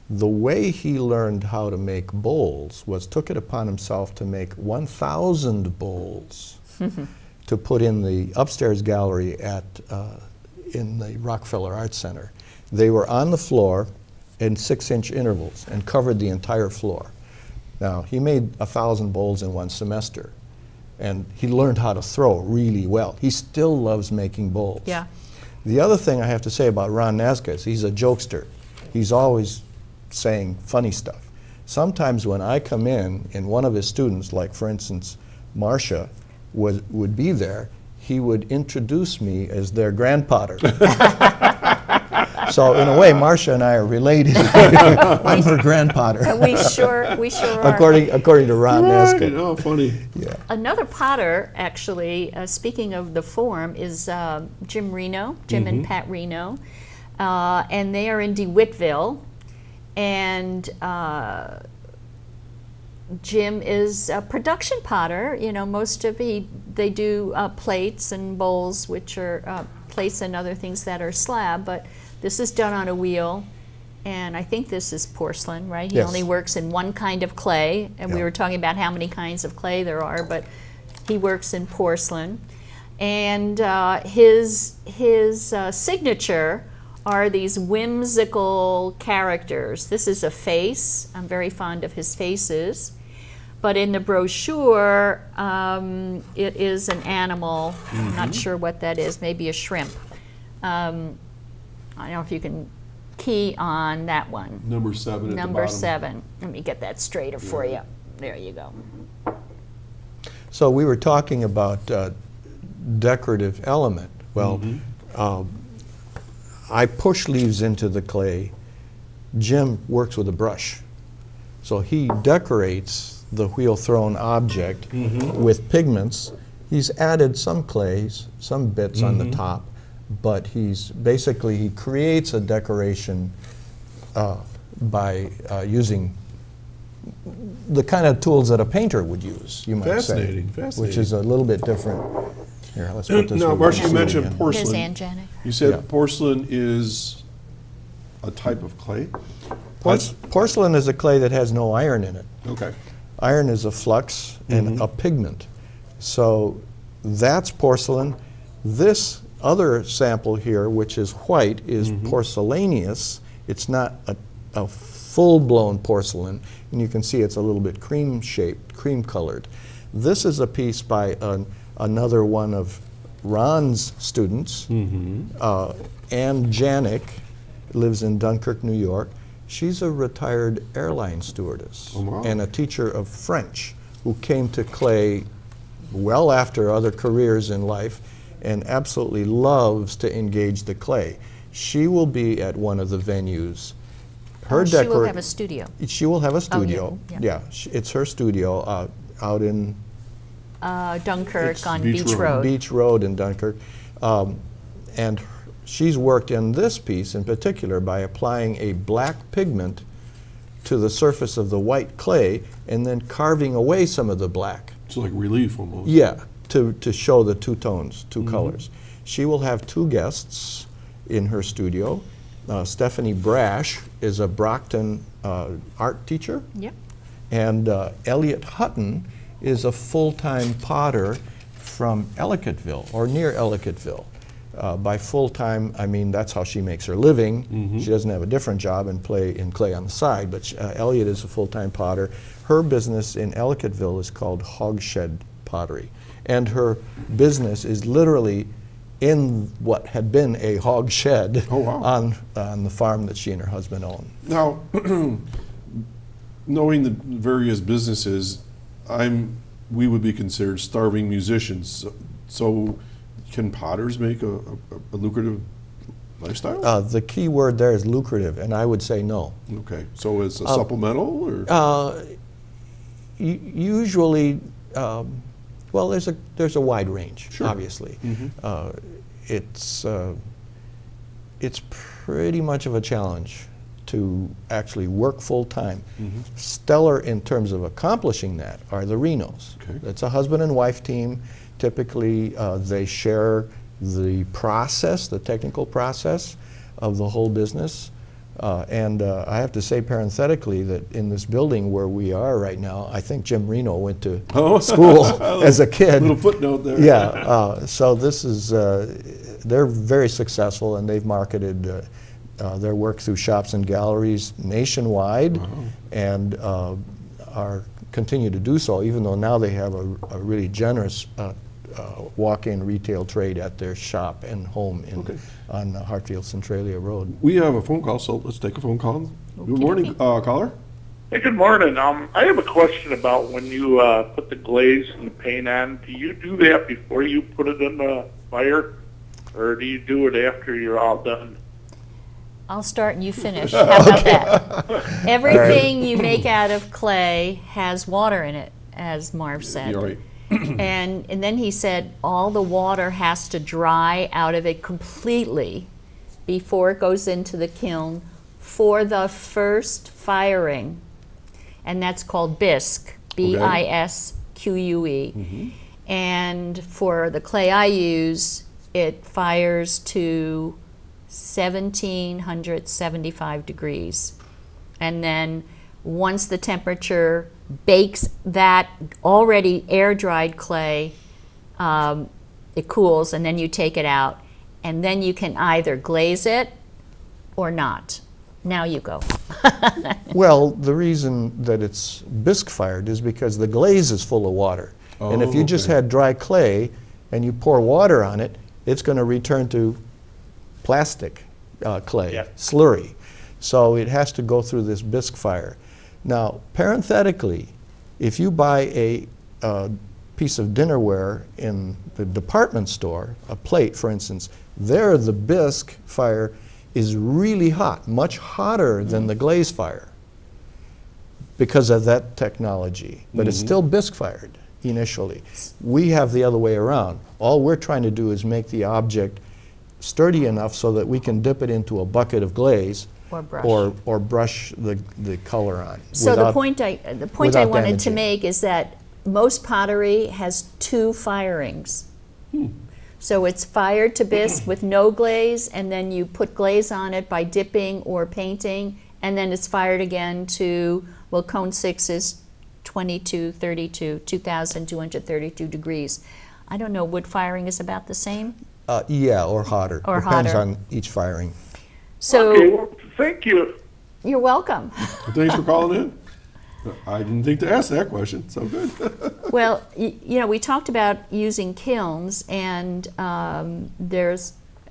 The way he learned how to make bowls was took it upon himself to make 1,000 bowls to put in the upstairs gallery at in the Rockefeller Arts Center. They were on the floor in 6-inch intervals and covered the entire floor. Now, he made 1,000 bowls in 1 semester, and he learned how to throw really well. He still loves making bowls. Yeah. The other thing I have to say about Ron Nazca is he's a jokester. He's always saying funny stuff. Sometimes when I come in and one of his students, like for instance, Marcia, would be there, he would introduce me as their grandpotter. So in a way, Marcia and I are related. I'm her grandpotter. We sure are. According to Ron Right. Nazca. Oh, funny. Yeah. Another potter, actually, speaking of the form, is Jim Reno, Jim and Pat Reno. And they are in DeWittville. And Jim is a production potter. You know, they do plates and bowls, which are plates and other things that are slab, but this is done on a wheel. And I think this is porcelain, right? He Yes. only works in one kind of clay, and we Yeah. were talking about how many kinds of clay there are, but he works in porcelain. And his signature are these whimsical characters. This is a face. I'm very fond of his faces. But in the brochure, it is an animal. I'm not sure what that is, maybe a shrimp. I don't know if you can key on that one. Number 7 at the Number bottom. 7. Let me get that straighter for you. There you go. So we were talking about decorative element. Well, I push leaves into the clay. Jim works with a brush. So he decorates the wheel-thrown object with pigments. He's added some clays, some bits on the top, but he creates a decoration by using the kind of tools that a painter would use, you might Fascinating, say. fascinating. Which is a little bit different. Here, let's put this Now, one Marcia, you down mentioned again. Here's porcelain. Angenic. You said Yeah. porcelain is a type of clay? Porcelain is a clay that has no iron in it. Okay. Iron is a flux and a pigment. So that's porcelain. This other sample here, which is white, is porcelaneous. It's not a full-blown porcelain, and you can see it's a little bit cream-shaped, cream-colored. This is a piece by another one of Ron's students, Ann Janik, lives in Dunkirk, New York. She's a retired airline stewardess and a teacher of French who came to clay well after other careers in life and absolutely loves to engage the clay. She will be at one of the venues. She will have a studio. She will have a studio. yeah. It's her studio out in Dunkirk It's on Beach Beach Road. Road. Beach Road in Dunkirk. And she's worked in this piece in particular by applying a black pigment to the surface of the white clay and then carving away some of the black. It's like relief almost. Yeah, to show the two tones, two colors. She will have 2 guests in her studio. Stephanie Brash is a Brockton art teacher. Yep. And Elliot Hutton is a full-time potter from Ellicottville, or near Ellicottville. By full-time, I mean that's how she makes her living. She doesn't have a different job and play in clay on the side, but Elliot is a full-time potter. Her business in Ellicottville is called Hogshed Pottery. And her business is literally in what had been a hog shed on the farm that she and her husband own. Now, knowing the various businesses, we would be considered starving musicians. So can potters make a lucrative lifestyle? The key word there is lucrative, and I would say no. Okay, so it's a supplemental, or? Usually, Well, there's a wide range, Sure. obviously. It's pretty much of a challenge to actually work full time. Stellar in terms of accomplishing that are the Renos. Okay. It's a husband and wife team. Typically, they share the process, the technical process of the whole business. And I have to say parenthetically that in this building where we are right now, I think Jim Reno went to school as a kid. Little footnote there. Yeah, so this is, they're very successful, and they've marketed their work through shops and galleries nationwide, and continue to do so, even though now they have a really generous walk-in retail trade at their shop and home on Hartfield Centralia Road. We have a phone call, so let's take a phone call. Good morning, caller. Hey, good morning. I have a question about when you put the glaze and the paint on. Do you do that before you put it in the fire, or do you do it after you're all done? I'll start and you finish. How about that? Everything you make out of clay has water in it, as Marv said. You're right. And then he said all the water has to dry out of it completely before it goes into the kiln for the first firing. And that's called bisque, B-I-S-Q-U-E. And for the clay I use, it fires to 1775 degrees. And then once the temperature bakes that already air-dried clay, it cools, and then you take it out. And then you can either glaze it or not. Now you go. Well, the reason that it's bisque-fired is because the glaze is full of water. And if you just had dry clay and you pour water on it, it's going to return to plastic clay, slurry. So it has to go through this bisque fire. Now, parenthetically, if you buy a piece of dinnerware in the department store, a plate, for instance, there the bisque fire is really hot, much hotter than the glaze fire because of that technology. But it's still bisque fired initially. We have the other way around. All we're trying to do is make the object sturdy enough so that we can dip it into a bucket of glaze or brush the color on. So the point I wanted to make is that most pottery has 2 firings. So it's fired to bisque with no glaze, and then you put glaze on it by dipping or painting, and then it's fired again to, well, cone 6 is 2,232 degrees. I don't know, wood firing is about the same? Yeah, or hotter. Or Depends hotter. on each firing. So, Okay, well, thank you. you're welcome. Thanks for calling in. I didn't think to ask that question, so good. Well, you know, we talked about using kilns, and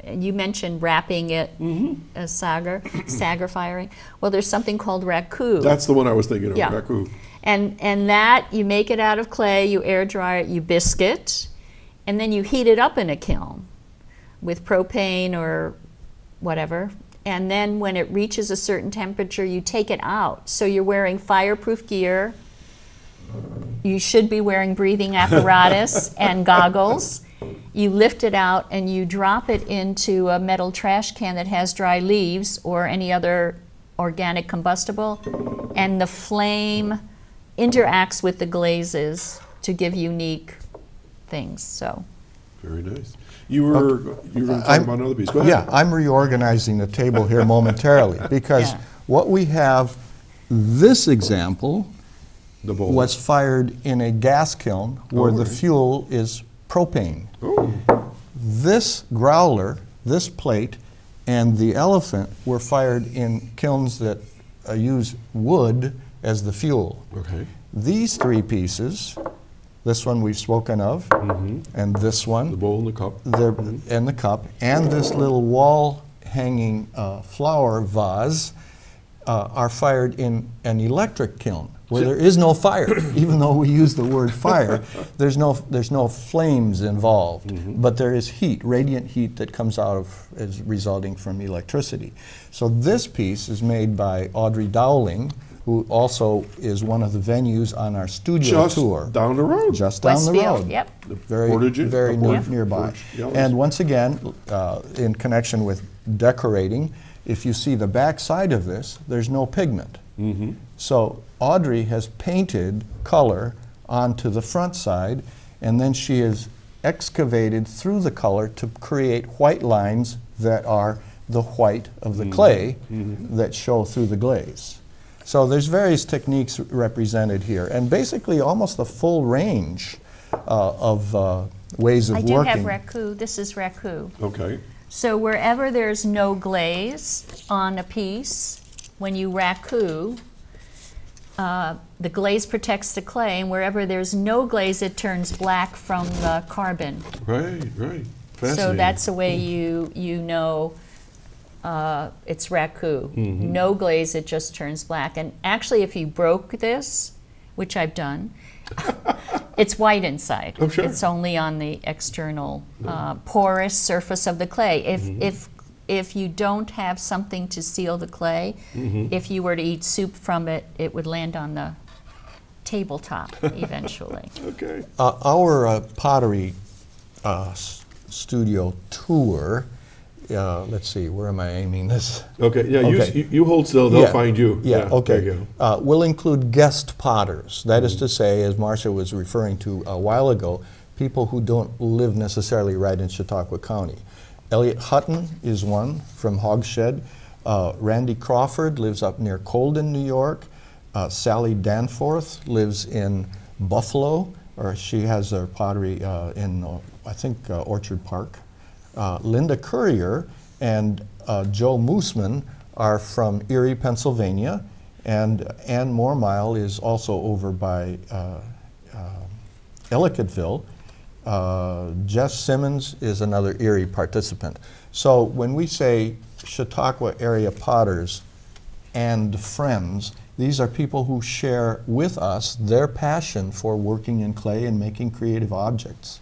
you mentioned wrapping it, sagger firing. Well, there's something called raku. That's the one I was thinking of, Yeah. raku. And that, you make it out of clay, you air dry it, you bisque it, and then you heat it up in a kiln with propane or whatever. And then when it reaches a certain temperature, you take it out. So you're wearing fireproof gear. You should be wearing breathing apparatus and goggles. You lift it out and you drop it into a metal trash can that has dry leaves or any other organic combustible, and the flame interacts with the glazes to give unique things. So. Very nice. You were going to talk about another piece. Go ahead. Yeah, I'm reorganizing the table here momentarily because what we have, this example The bowl. was fired in a gas kiln where the fuel is propane. This growler, this plate, and the elephant were fired in kilns that use wood as the fuel. Okay. These 3 pieces, this one we've spoken of, and this one, The bowl and the cup. and the cup, and this little wall-hanging flower vase are fired in an electric kiln where there is no fire. Even though we use the word fire, there's no flames involved, but there is heat, radiant heat that comes out of, is resulting from electricity. So this piece is made by Audrey Dowling who also is one of the venues on our studio Just tour. down the road. Just down the Westfield, road. yep. Very, very nearby. Yep. And once again, in connection with decorating, if you see the back side of this, there's no pigment. So Audrey has painted color onto the front side, and then she has excavated through the color to create white lines that are the white of the clay that show through the glaze. So there's various techniques represented here, and basically almost the full range of ways of I working. do have raku. This is raku. Okay. So wherever there's no glaze on a piece, when you raku, the glaze protects the clay, and wherever there's no glaze, it turns black from the carbon. Right, right. Fascinating. So that's the way you know it's raku. No glaze, it just turns black. And actually, if you broke this, which I've done, it's white inside. Oh, sure. It's only on the external porous surface of the clay. If you don't have something to seal the clay, if you were to eat soup from it, it would land on the tabletop eventually. Okay. Our pottery studio tour, let's see, where am I aiming this? Okay, yeah, Okay. You hold still, they'll find you. Yeah, okay. There you go. We'll include guest potters. That is to say, as Marcia was referring to a while ago, people who don't live necessarily right in Chautauqua County. Elliot Hutton is one from Hogshed. Randy Crawford lives up near Colden, New York. Sally Danforth lives in Buffalo, or she has her pottery in, I think, Orchard Park. Linda Courier and Joe Mooseman are from Erie, Pennsylvania, and Ann Mormile is also over by Ellicottville. Jess Simmons is another Erie participant. So when we say Chautauqua area potters and friends, these are people who share with us their passion for working in clay and making creative objects.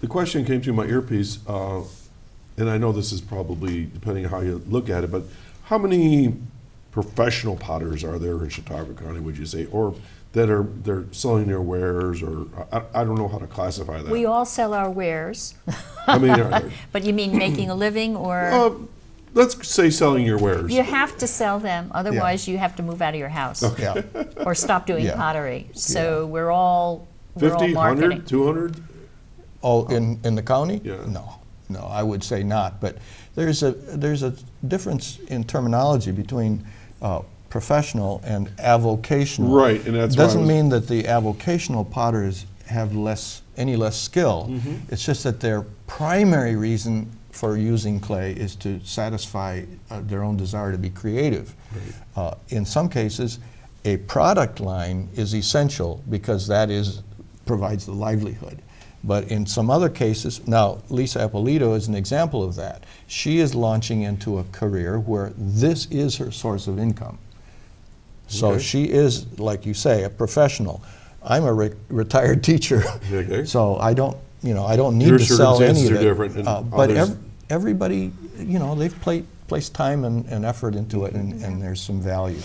The question came through my earpiece, and I know this is probably, depending on how you look at it, but how many professional potters are there in Chautauqua County, would you say, or that are they're selling their wares, or I don't know how to classify that. We all sell our wares. How many are there? But you mean making a living, or? Let's say selling your wares. You have to sell them, otherwise you have to move out of your house. Yeah. Or stop doing Yeah. pottery. So we're all 50, marketing. 100, 200? Oh, in the county? Yeah. No, I would say not. But there's a difference in terminology between professional and avocational. Right, and that's why I doesn't was- mean that the avocational potters have any less skill. It's just that their primary reason for using clay is to satisfy their own desire to be creative. In some cases, a product line is essential because that provides the livelihood. But in some other cases, now Lisa Ippolito is an example of that. She is launching into a career where this is her source of income. So Okay. she is, like you say, a professional. I'm a retired teacher, Okay. so I don't need Your to sell any circumstances of are it. different and But others- everybody, they've placed time and effort into it, and there's some value.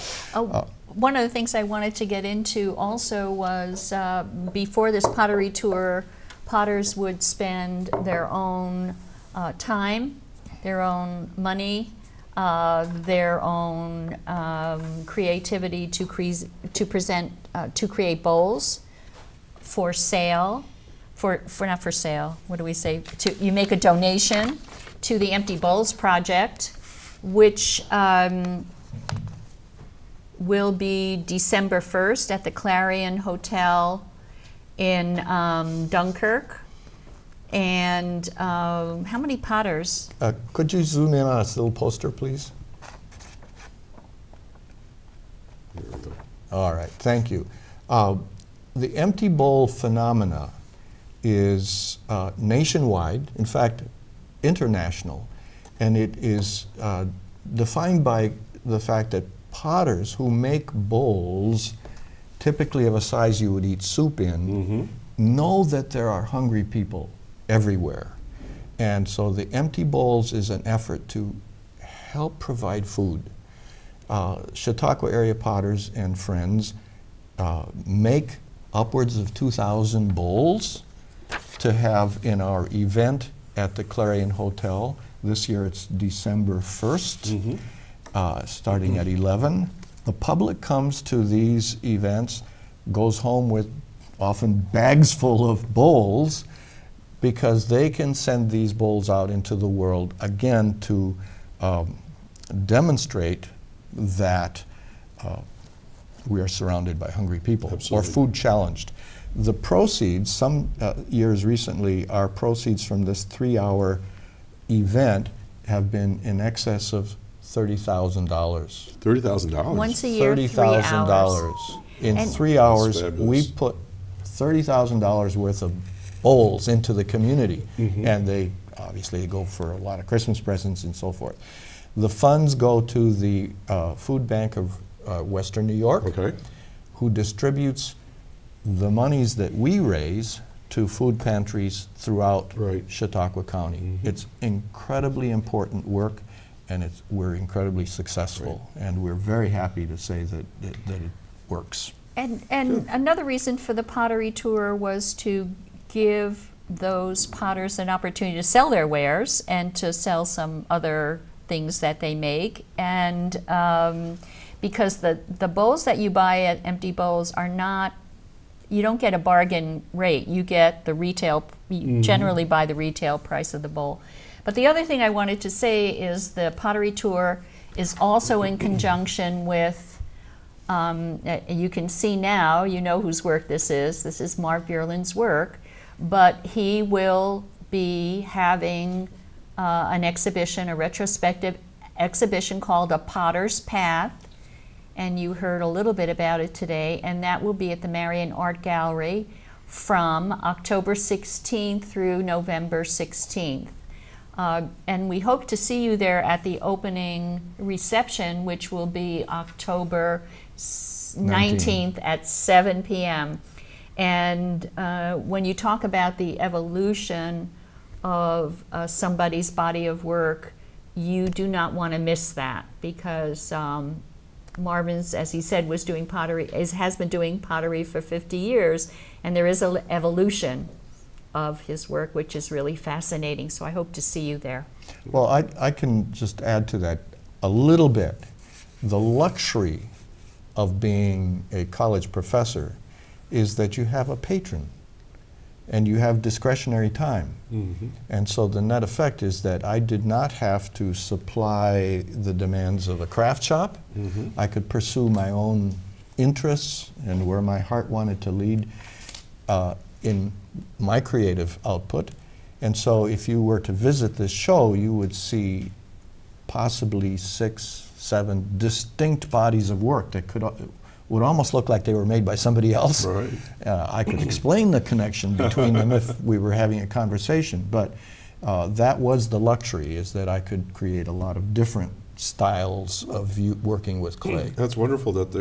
One of the things I wanted to get into also was before this pottery tour, potters would spend their own time, their own money, their own creativity to create bowls for sale, not for sale. What do we say? You make a donation to the Empty Bowls Project, which will be December 1st at the Clarion Hotel in Dunkirk. And how many potters? Could you zoom in on this little poster, please? All right, thank you. The empty bowl phenomena is nationwide, in fact, international, and it is defined by the fact that potters who make bowls, typically of a size you would eat soup in, know that there are hungry people everywhere. And so the empty bowls is an effort to help provide food. Chautauqua area potters and friends make upwards of 2,000 bowls to have in our event at the Clarion Hotel. This year it's December 1st, starting at 11. The public comes to these events, goes home with often bags full of bowls, because they can send these bowls out into the world, again, to demonstrate that we are surrounded by hungry people. Absolutely. Or food challenged. The proceeds, some years recently, our proceeds from this 3-hour event have been in excess of $30,000. $30,000. Once a year, 3 hours. $30,000. In And- 3 hours, That's we fabulous. put $30,000 worth of bowls into the community, and they obviously go for a lot of Christmas presents and so forth. The funds go to the Food Bank of Western New York, Okay. who distributes the monies that we raise to food pantries throughout Right. Chautauqua County. It's incredibly important work, and we're incredibly successful, and we're very happy to say that it works. And another reason for the pottery tour was to give those potters an opportunity to sell their wares and to sell some other things that they make. And because the bowls that you buy at Empty Bowls are not, you don't get a bargain rate. You get the retail, you generally buy the retail price of the bowl. But the other thing I wanted to say is the pottery tour is also in conjunction with, you can see now, you know whose work this is. This is Marv Bjurlin's work, but he will be having an exhibition, a retrospective exhibition called A Potter's Path, and you heard a little bit about it today, and that will be at the Marion Art Gallery from October 16th through November 16th. And we hope to see you there at the opening reception, which will be October 19th at 7 p.m. And when you talk about the evolution of somebody's body of work, you do not want to miss that, because Marvin's, as he said, was doing pottery, has been doing pottery for 50 years, and there is an evolution of his work, which is really fascinating. So I hope to see you there. Well, I can just add to that a little bit. The luxury of being a college professor is that you have a patron and you have discretionary time. And so the net effect is that I did not have to supply the demands of a craft shop. I could pursue my own interests and where my heart wanted to lead in my creative output. And so if you were to visit this show, you would see possibly 6, 7 distinct bodies of work that would almost look like they were made by somebody else. Right. I could explain the connection between them if we were having a conversation, but that was the luxury, is that I could create a lot of different styles of working with clay. That's wonderful that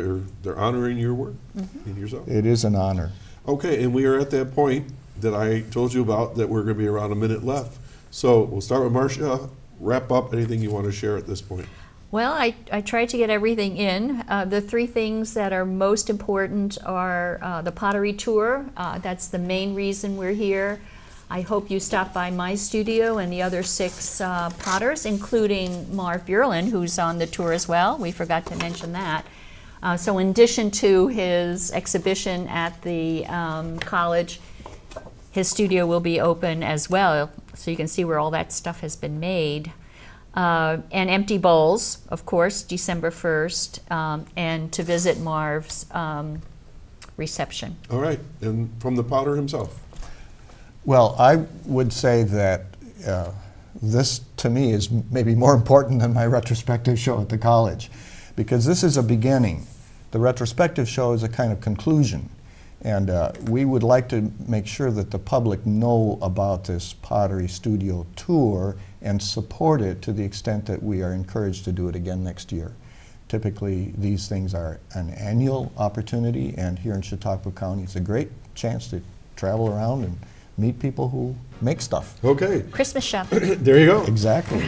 they're honoring your work and yourself. It is an honor. Okay, and we are at that point that I told you about, that we're going to be around a minute left. So we'll start with Marcia. Wrap up anything you want to share at this point. Well, I tried to get everything in. The 3 things that are most important are the pottery tour. That's the main reason we're here. I hope you stop by my studio and the other 6 potters, including Marv Bjurlin, who's on the tour as well. We forgot to mention that. So in addition to his exhibition at the college, his studio will be open as well, so you can see where all that stuff has been made. And Empty Bowls, of course, December 1st, and to visit Marv's reception. All right, and from the potter himself. Well, I would say that this, to me, is maybe more important than my retrospective show at the college, because this is a beginning. The retrospective show is a kind of conclusion, and we would like to make sure that the public know about this Pottery Studio tour and support it to the extent that we are encouraged to do it again next year. Typically, these things are an annual opportunity, and here in Chautauqua County, it's a great chance to travel around and meet people who make stuff. Okay, Christmas shopping. there you go. Exactly.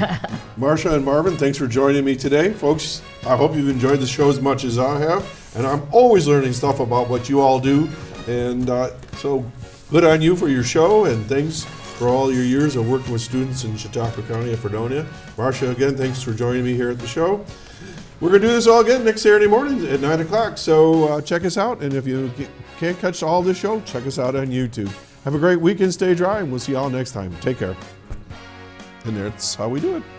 Marcia and Marvin, thanks for joining me today. Folks, I hope you've enjoyed the show as much as I have. And I'm always learning stuff about what you all do. And so good on you for your show, and thanks for all your years of working with students in Chautauqua County and Fredonia. Marcia, again, thanks for joining me here at the show. We're going to do this all again next Saturday morning at 9 o'clock. So check us out. And if you can't catch all this show, check us out on YouTube. Have a great weekend, stay dry, and we'll see you all next time. Take care. And that's how we do it.